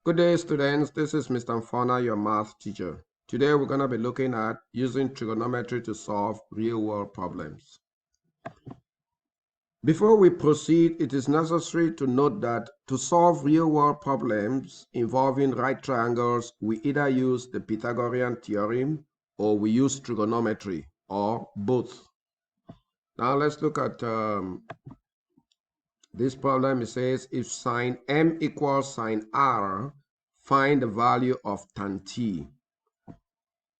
Good day, students. This is Mr. Mfona, your math teacher. Today, we're going to be looking at using trigonometry to solve real-world problems. Before we proceed, it is necessary to note that to solve real-world problems involving right triangles, we either use the Pythagorean theorem or we use trigonometry, or both. Now, let's look at this problem. It says, if sine m equals sine r, find the value of tan t.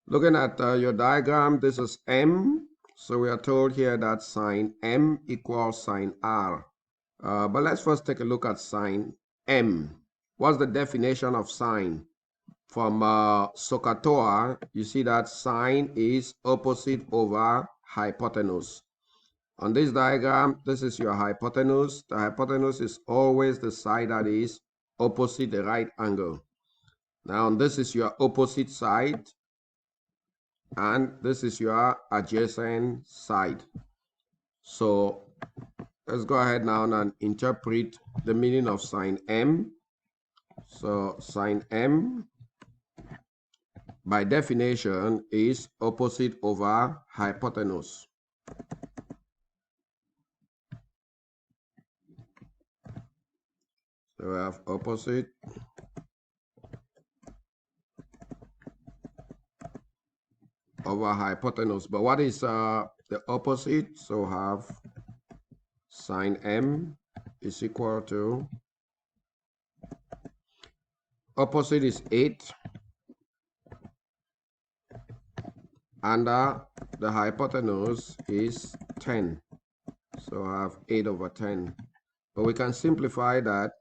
Looking at your diagram, this is m. So we are told here that sine m equals sine r. But let's first take a look at sine m. What's the definition of sine? From SOHCAHTOA, you see that sine is opposite over hypotenuse. On this diagram, this is your hypotenuse. The hypotenuse is always the side that is opposite the right angle. Now, this is your opposite side, and this is your adjacent side. So let's go ahead now and interpret the meaning of sine m. So sine m, by definition, is opposite over hypotenuse. So we have opposite over hypotenuse. But what is the opposite? So have sine m is equal to, opposite is 8, and the hypotenuse is 10. So I have 8 over 10. But we can simplify that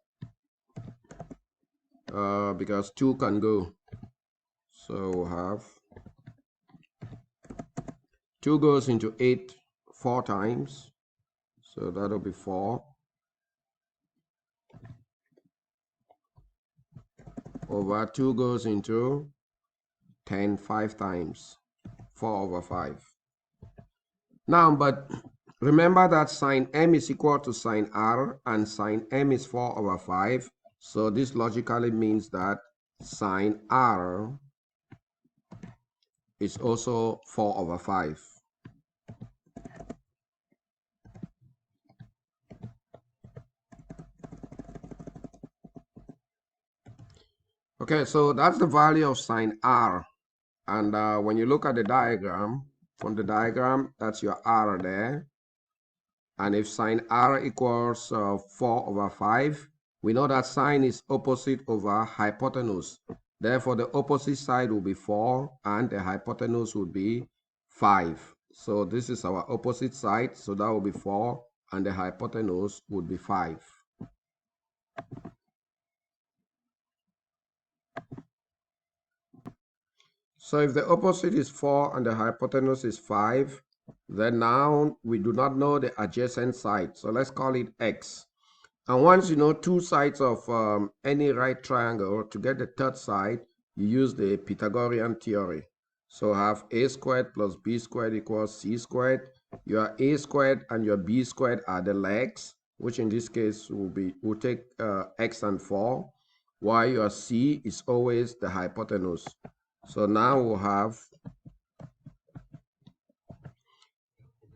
because 2 can go. So we'll have 2 goes into 8 4 times. So that'll be 4 over 2 goes into 10 5 times. 4 over 5. Now, but remember that sine m is equal to sine r, and sine m is 4 over 5. So this logically means that sine r is also 4 over 5. Okay, so that's the value of sine r. And when you look at the diagram, from the diagram, that's your r there. And if sine r equals 4 over 5, we know that sine is opposite over hypotenuse. Therefore, the opposite side will be 4 and the hypotenuse will be 5. So this is our opposite side. So that will be 4 and the hypotenuse would be 5. So if the opposite is 4 and the hypotenuse is 5, then now we do not know the adjacent side. So let's call it x. And once you know two sides of any right triangle, to get the third side, you use the Pythagorean theory. So have a squared plus b squared equals c squared. Your a squared and your b squared are the legs, which in this case will take x and 4, while your c is always the hypotenuse. So now we'll have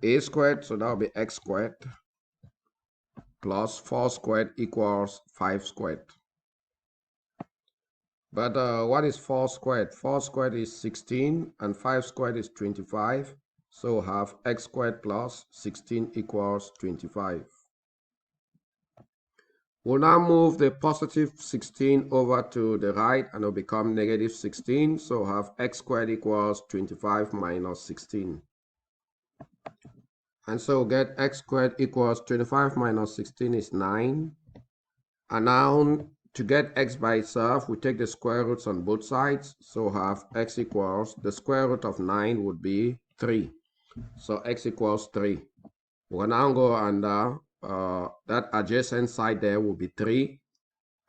a squared, so that will be x squared, plus 4 squared equals 5 squared. But what is 4 squared? 4 squared is 16 and 5 squared is 25. So we'll have x squared plus 16 equals 25. We'll now move the positive 16 over to the right and it'll become negative 16. So we'll have x squared equals 25 minus 16. And so we'll get x squared equals 25 minus 16 is 9. And now to get x by itself, we take the square roots on both sides. So we'll have x equals, the square root of 9 would be 3. So x equals 3. We'll now go under that adjacent side there will be 3.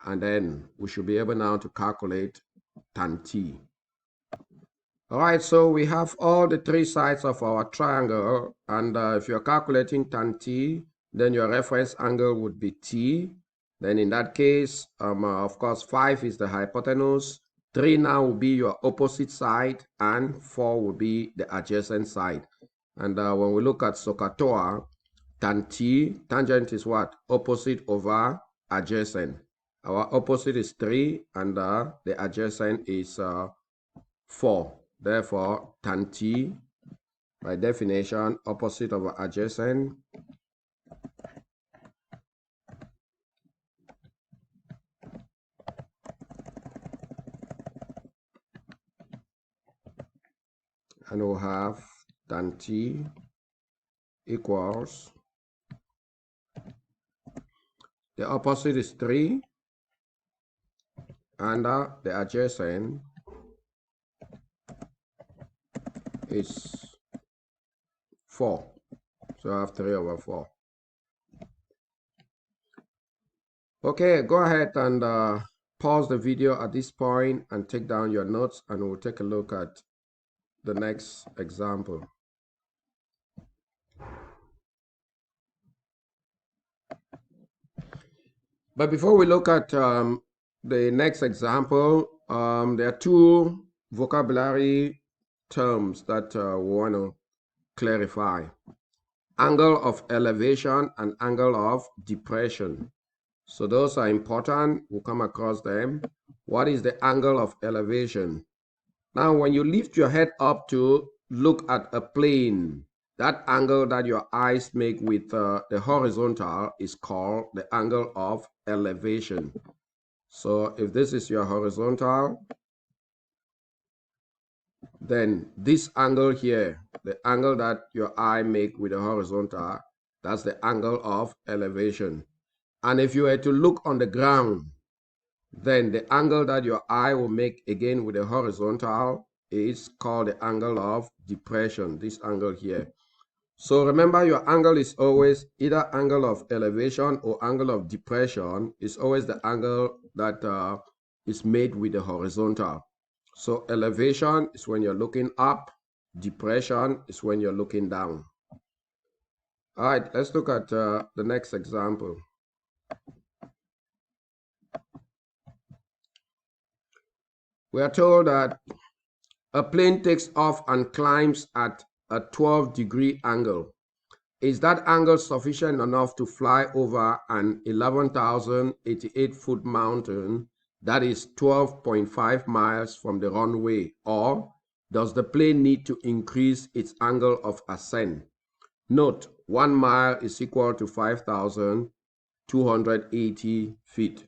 And then we should be able now to calculate tan t. All right, so we have all the 3 sides of our triangle. And if you're calculating tan t, then your reference angle would be t. Then in that case, of course, 5 is the hypotenuse. 3 now will be your opposite side, and 4 will be the adjacent side. And when we look at SOHCAHTOA, tangent is what? Opposite over adjacent. Our opposite is 3, and the adjacent is 4. Therefore, tan T, by definition, opposite over adjacent, and we'll have tan T equals, the opposite is 3, and the adjacent is 4. So I have 3 over 4. Okay, go ahead and pause the video at this point and take down your notes, and we'll take a look at the next example. But before we look at the next example, there are 2 vocabulary terms that we want to clarify. Angle of elevation and angle of depression. So those are important. We'll come across them. What is the angle of elevation? Now, when you lift your head up to look at a plane, that angle that your eyes make with the horizontal is called the angle of elevation. So if this is your horizontal, then this angle here, the angle that your eye make with the horizontal, that's the angle of elevation. And if you were to look on the ground, then the angle that your eye will make again with the horizontal is called the angle of depression, this angle here. So remember, your angle is always either angle of elevation or angle of depression. Is always the angle that is made with the horizontal. So elevation is when you're looking up, depression is when you're looking down. All right, let's look at the next example. We are told that a plane takes off and climbs at a 12-degree angle. Is that angle sufficient enough to fly over an 11,088-foot mountain that is 12.5 miles from the runway, or does the plane need to increase its angle of ascent? Note, 1 mile is equal to 5,280 feet.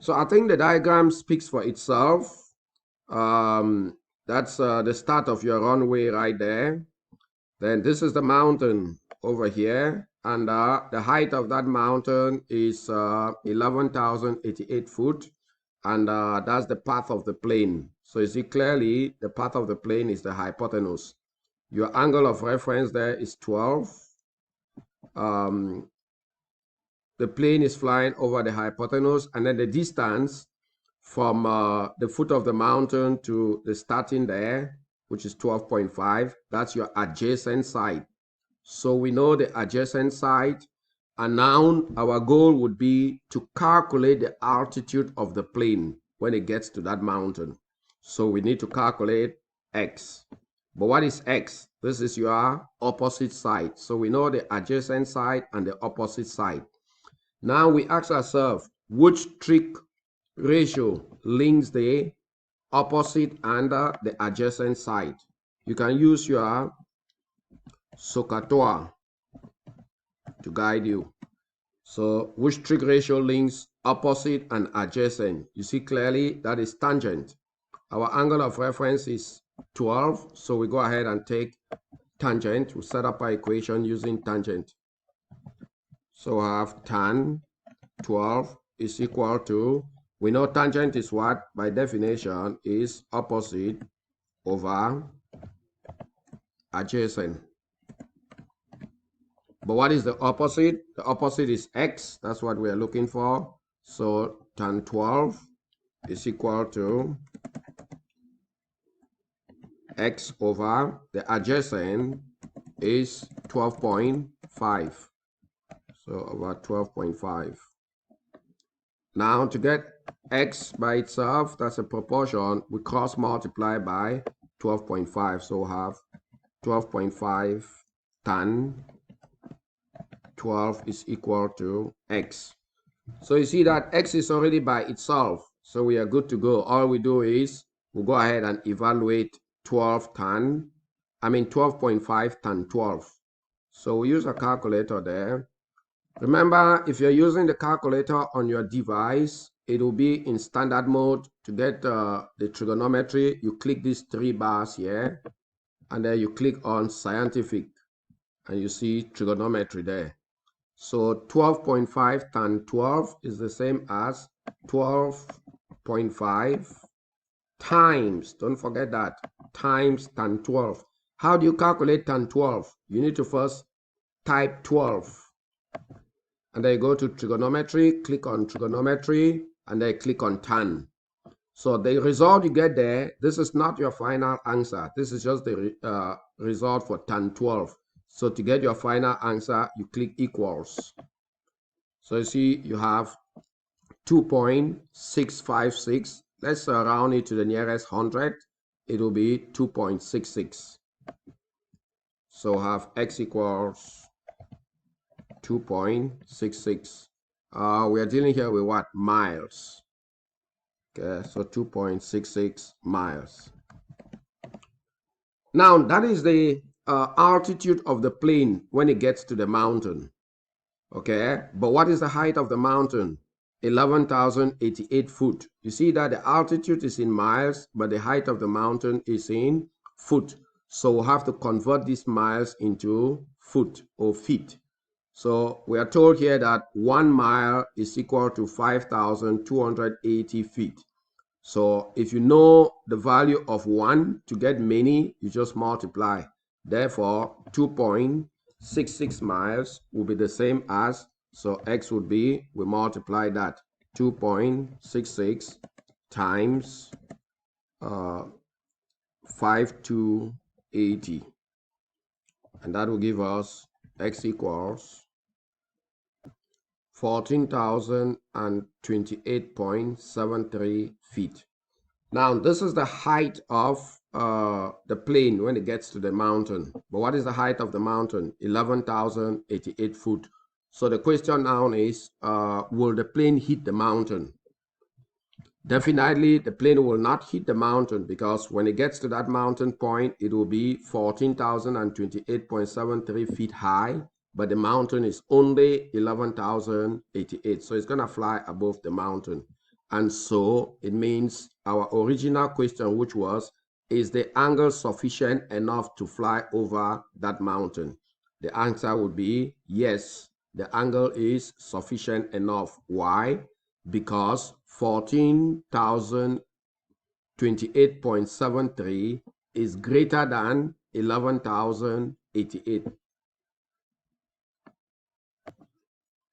So I think the diagram speaks for itself. That's the start of your runway right there. Then this is the mountain over here, and the height of that mountain is 11,088 foot, and that's the path of the plane. So you see clearly the path of the plane is the hypotenuse. Your angle of reference there is 12. The plane is flying over the hypotenuse, and then the distance from the foot of the mountain to the starting there, which is 12.5, that's your adjacent side. So we know the adjacent side, and now our goal would be to calculate the altitude of the plane when it gets to that mountain. So we need to calculate x. But what is x? This is your opposite side. So we know the adjacent side and the opposite side. Now we ask ourselves, which trig ratio links the opposite and the adjacent side? You can use your SOHCAHTOA to guide you. So which trig ratio links opposite and adjacent? You see clearly that is tangent. Our angle of reference is 12, so we go ahead and take tangent. We set up our equation using tangent. So I have tan 12 is equal to, we know tangent is what? By definition is opposite over adjacent. But what is the opposite? The opposite is x. That's what we are looking for. So tan 12 is equal to x over the adjacent is 12.5. So over 12.5. Now to get x by itself, that's a proportion, we cross multiply by 12.5. So we'll have 12.5 tan 12 is equal to x. So you see that x is already by itself. So we are good to go. All we do is we'll go ahead and evaluate 12.5 tan 12. So we use a calculator there. Remember, if you're using the calculator on your device, it will be in standard mode. To get the trigonometry, you click these three bars here, and then you click on scientific, and you see trigonometry there. So 12.5 tan 12 is the same as 12.5 times, don't forget that, times tan 12. How do you calculate tan 12? You need to first type 12. And then you go to trigonometry, click on trigonometry, and then click on tan. So the result you get there, this is not your final answer. This is just the result for tan 12. So to get your final answer, you click equals. So you see you have 2.656. Let's round it to the nearest 100. It will be 2.66. So have x equals 2.66. We are dealing here with what? Miles. Okay, so 2.66 miles. Now, that is the altitude of the plane when it gets to the mountain. Okay, but what is the height of the mountain? 11,088 foot. You see that the altitude is in miles, but the height of the mountain is in foot. So we'll have to convert these miles into foot or feet. So we are told here that 1 mile is equal to 5,280 feet. So if you know the value of 1 to get many, you just multiply. Therefore, 2.66 miles will be the same as, so x would be, we multiply that, 2.66 times 5,280. And that will give us x equals 14,028.73 feet. Now, this is the height of the plane when it gets to the mountain. But what is the height of the mountain? 11,088 foot. So the question now is, will the plane hit the mountain? Definitely, the plane will not hit the mountain because when it gets to that mountain point, it will be 14,028.73 feet high. But the mountain is only 11,088. So it's going to fly above the mountain. And so it means our original question, which was, is the angle sufficient enough to fly over that mountain? The answer would be yes, the angle is sufficient enough. Why? Because 14,028.73 is greater than 11,088.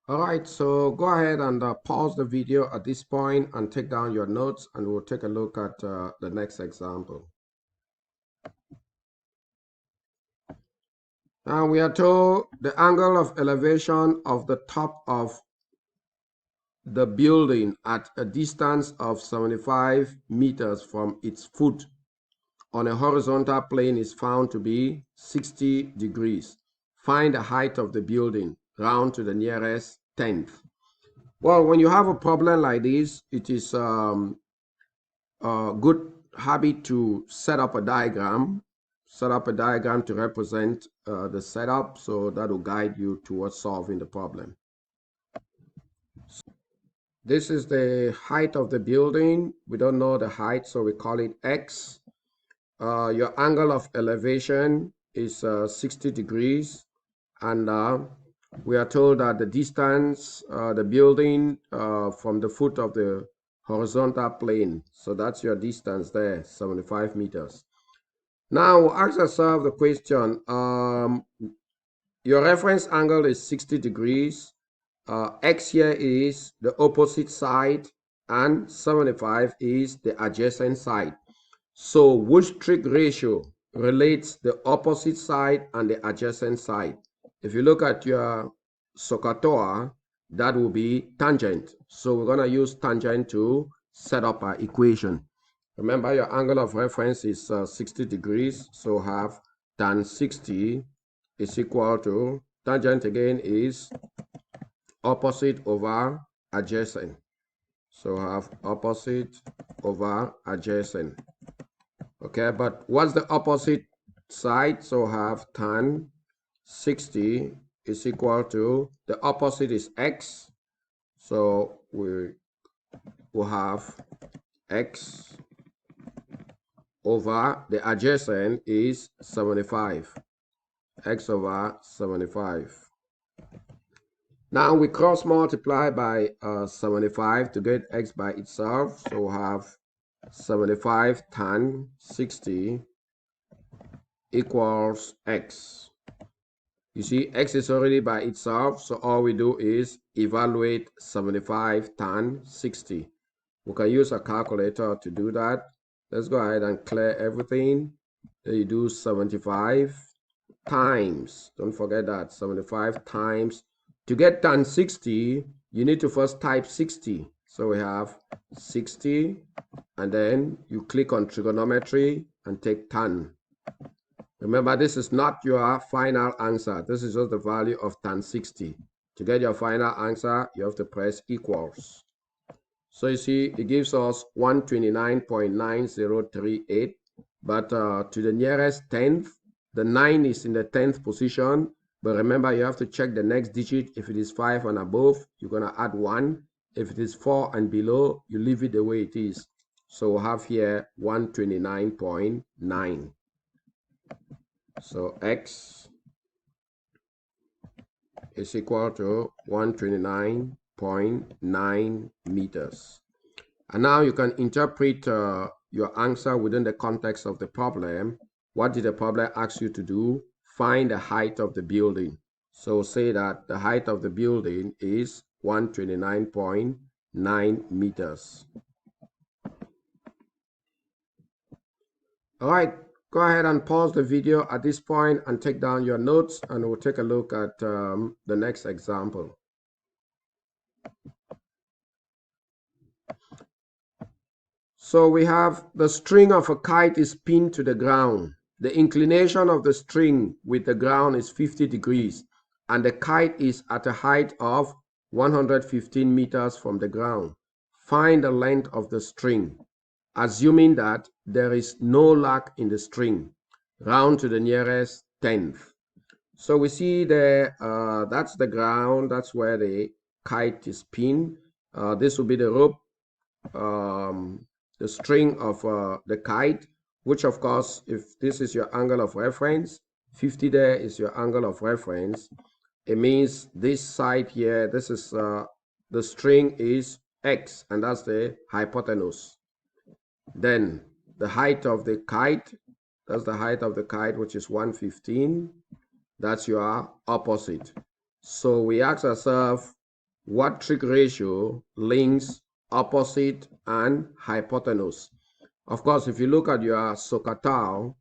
All right, so go ahead and pause the video at this point and take down your notes, and we'll take a look at the next example. Now we are told the angle of elevation of the top of the building at a distance of 75 meters from its foot on a horizontal plane is found to be 60 degrees. Find the height of the building, round to the nearest tenth. Well, when you have a problem like this, it is a good habit to set up a diagram to represent the setup, so that will guide you towards solving the problem. This is the height of the building. We don't know the height, so we call it X. Your angle of elevation is 60 degrees, and we are told that the distance, the building from the foot of the horizontal plane, so that's your distance there, 75 meters. Now, ask yourself the question, your reference angle is 60 degrees. X here is the opposite side, and 75 is the adjacent side. So which trig ratio relates the opposite side and the adjacent side? If you look at your SOHCAHTOA, that will be tangent. So we're going to use tangent to set up our equation. Remember, your angle of reference is 60 degrees. So have tan 60 is equal to, tangent again is opposite over adjacent. So have opposite over adjacent. Okay, but what's the opposite side? So have tan 60 is equal to, the opposite is x. So we will have x over the adjacent is 75. X over 75. Now we cross multiply by 75 to get x by itself. So we'll have 75 tan 60 equals x. You see, x is already by itself, so all we do is evaluate 75 tan 60. We can use a calculator to do that. Let's go ahead and clear everything. Then you do 75 times, don't forget that, 75 times. To get tan 60, you need to first type 60. So we have 60, and then you click on trigonometry and take tan. Remember, this is not your final answer. This is just the value of tan 60. To get your final answer, you have to press equals. So you see, it gives us 129.9038, but to the nearest tenth, the 9 is in the 10th position. But remember, you have to check the next digit. If it is 5 and above, you're going to add 1. If it is 4 and below, you leave it the way it is. So we'll have here 129.9. So x is equal to 129.9 meters. And now you can interpret your answer within the context of the problem. What did the problem ask you to do? Find the height of the building. So say that the height of the building is 129.9 meters. All right. Go ahead and pause the video at this point and take down your notes, and we'll take a look at the next example. So we have the string of a kite is pinned to the ground. The inclination of the string with the ground is 50 degrees, and the kite is at a height of 115 meters from the ground. Find the length of the string, assuming that there is no lock in the string. Round to the nearest tenth. So we see there, that's the ground, that's where the kite is pinned. This will be the rope, the string of the kite, which of course, if this is your angle of reference, 50 there is your angle of reference. It means this side here, this is the string is x, and that's the hypotenuse. Then the height of the kite, that's the height of the kite, which is 115. That's your opposite. So we ask ourselves, what trig ratio links opposite and hypotenuse? Of course, if you look at your SOHCAHTOA,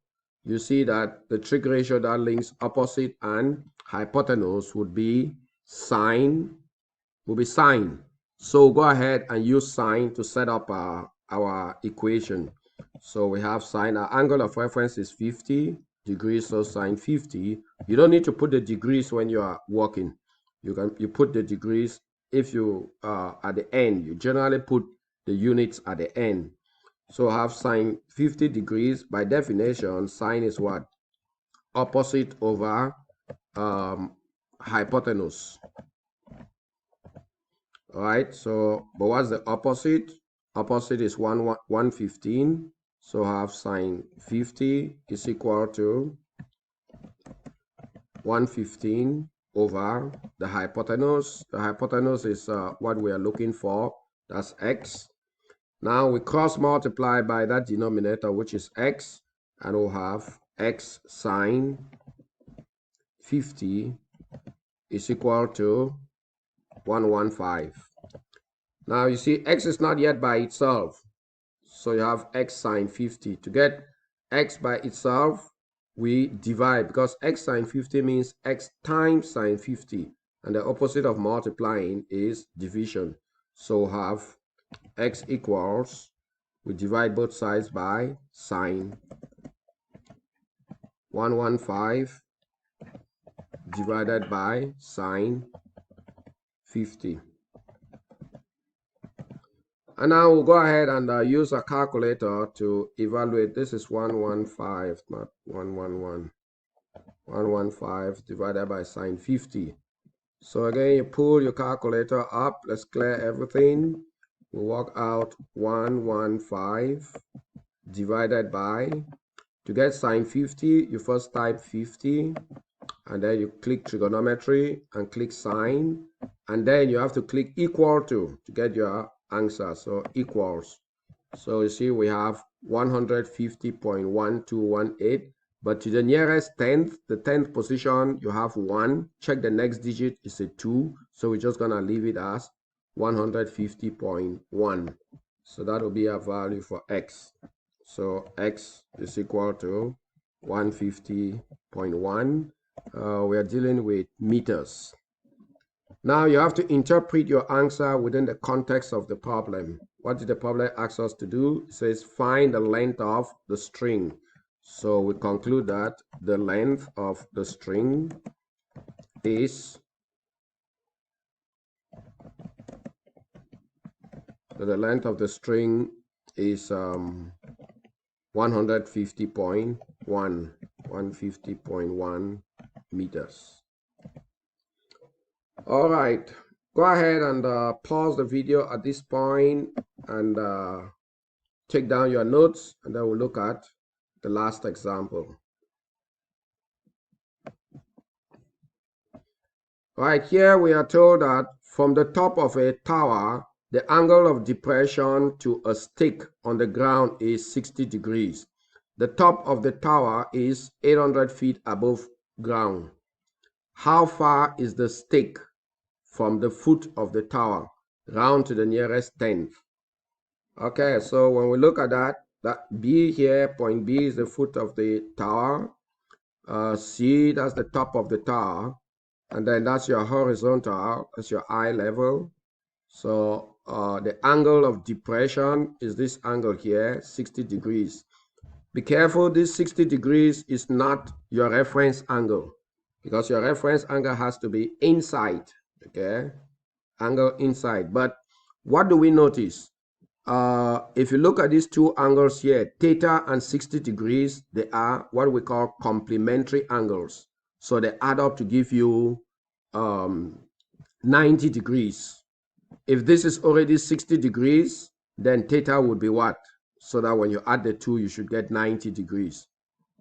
you see that the trig ratio that links opposite and hypotenuse would be sine. So go ahead and use sine to set up our equation. So we have sine, our angle of reference is 50 degrees, so sine 50. You don't need to put the degrees when you are working. You put the degrees if you at the end. You generally put the units at the end. So have sine 50 degrees. By definition, sine is what? Opposite over hypotenuse. All right, so, but what's the opposite? Opposite is 115. So have sine 50 is equal to 115 over the hypotenuse. The hypotenuse is what we are looking for. That's x. Now we cross multiply by that denominator, which is x, and we'll have x sine 50 is equal to 115. Now you see x is not yet by itself. So you have x sine 50. To get x by itself, we divide, because x sine 50 means x times sine 50. And the opposite of multiplying is division. So have x equals, we divide both sides by sine 115 divided by sine 50. And now we'll go ahead and use a calculator to evaluate. This is 115, not 111. 115 divided by sine 50. So again, you pull your calculator up. Let's clear everything. We'll work out 115 divided by, to get sine 50, you first type 50, and then you click trigonometry and click sine, and then you have to click equal to get your answer. So equals. So you see we have 150.1218, but to the nearest tenth, the 10th position, you have 1. Check the next digit is a 2, so we're just gonna leave it as 150.1. So that will be a value for x. So x is equal to 150.1. We are dealing with meters. Now you have to interpret your answer within the context of the problem. What did the problem ask us to do? It says find the length of the string. So we conclude that the length of the string is, the length of the string is 150.1 meters. All right, go ahead and pause the video at this point and take down your notes, and then we'll look at the last example. Right here, we are told that from the top of a tower, the angle of depression to a stick on the ground is 60 degrees. The top of the tower is 800 feet above ground. How far is the stick from the foot of the tower round to the nearest tenth? Okay, so when we look at that B here, point B is the foot of the tower. C, that's the top of the tower. And then that's your horizontal, that's your eye level. So the angle of depression is this angle here, 60 degrees. Be careful, this 60 degrees is not your reference angle, because your reference angle has to be inside, okay? Angle inside. But what do we notice? If you look at these two angles here, theta and 60 degrees, they are what we call complementary angles. So they add up to give you 90 degrees. If this is already 60 degrees, then theta would be what? So that when you add the two, you should get 90 degrees.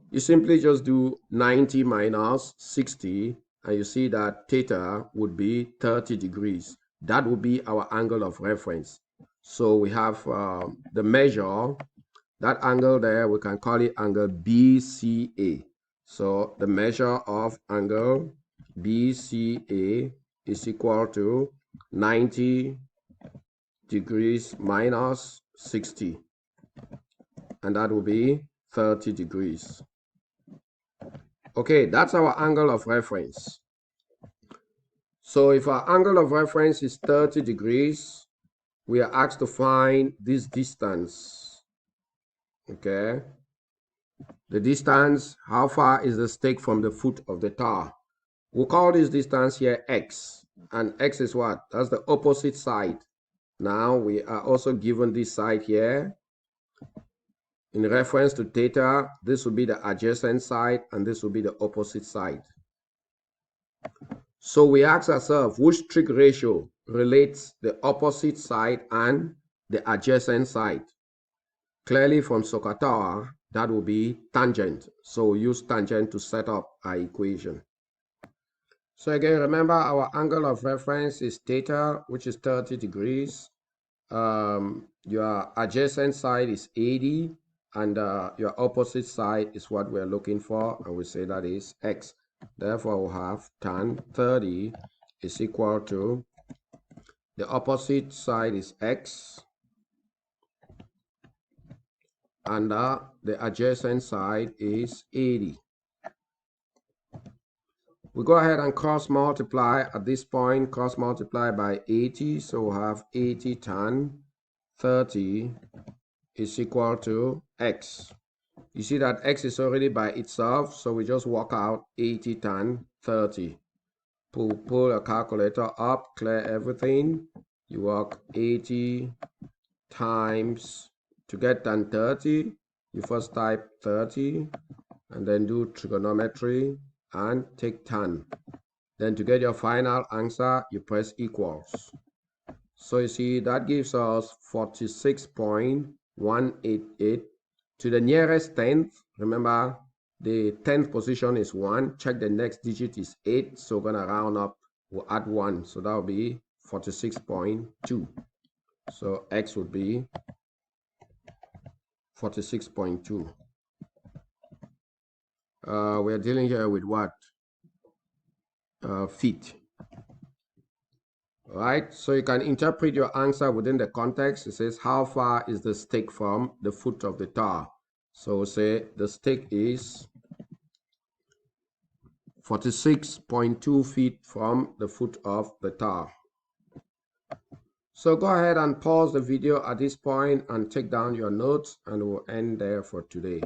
You simply just do 90 minus 60, and you see that theta would be 30 degrees. That would be our angle of reference. So we have the measure, that angle there, we can call it angle BCA. So the measure of angle BCA is equal to 90 degrees minus 60. And that will be 30 degrees. Okay, that's our angle of reference. So if our angle of reference is 30 degrees, we are asked to find this distance. Okay, the distance, how far is the stick from the foot of the tower? We'll call this distance here x, and x is what? That's the opposite side. Now we are also given this side here. In reference to theta, this will be the adjacent side, and this will be the opposite side. So we ask ourselves, which trig ratio relates the opposite side and the adjacent side? Clearly from SOHCAHTOA, that will be tangent. So we use tangent to set up our equation. So again, remember our angle of reference is theta, which is 30 degrees. Your adjacent side is 80, and your opposite side is what we're looking for, and we say that is x. Therefore, we'll have tan 30 is equal to, the opposite side is x, and the adjacent side is 80. We go ahead and cross multiply at this point, cross multiply by 80. So we'll have 80 tan 30 is equal to x. You see that x is already by itself, so we just work out 80 tan 30. Pull a calculator up, clear everything. You work 80 times, to get tan 30, you first type 30 and then do trigonometry and take tan. Then to get your final answer, you press equals. So you see that gives us 46.188 to the nearest tenth. Remember, the 10th position is 1. Check the next digit is 8. So we're going to round up. We'll add 1. So that will be 46.2. So x would be 46.2. We're dealing here with what? Feet. Right, so you can interpret your answer within the context. It says, how far is the stick from the foot of the tower? So say the stick is 46.2 feet from the foot of the tower. So go ahead and pause the video at this point and take down your notes, and we'll end there for today.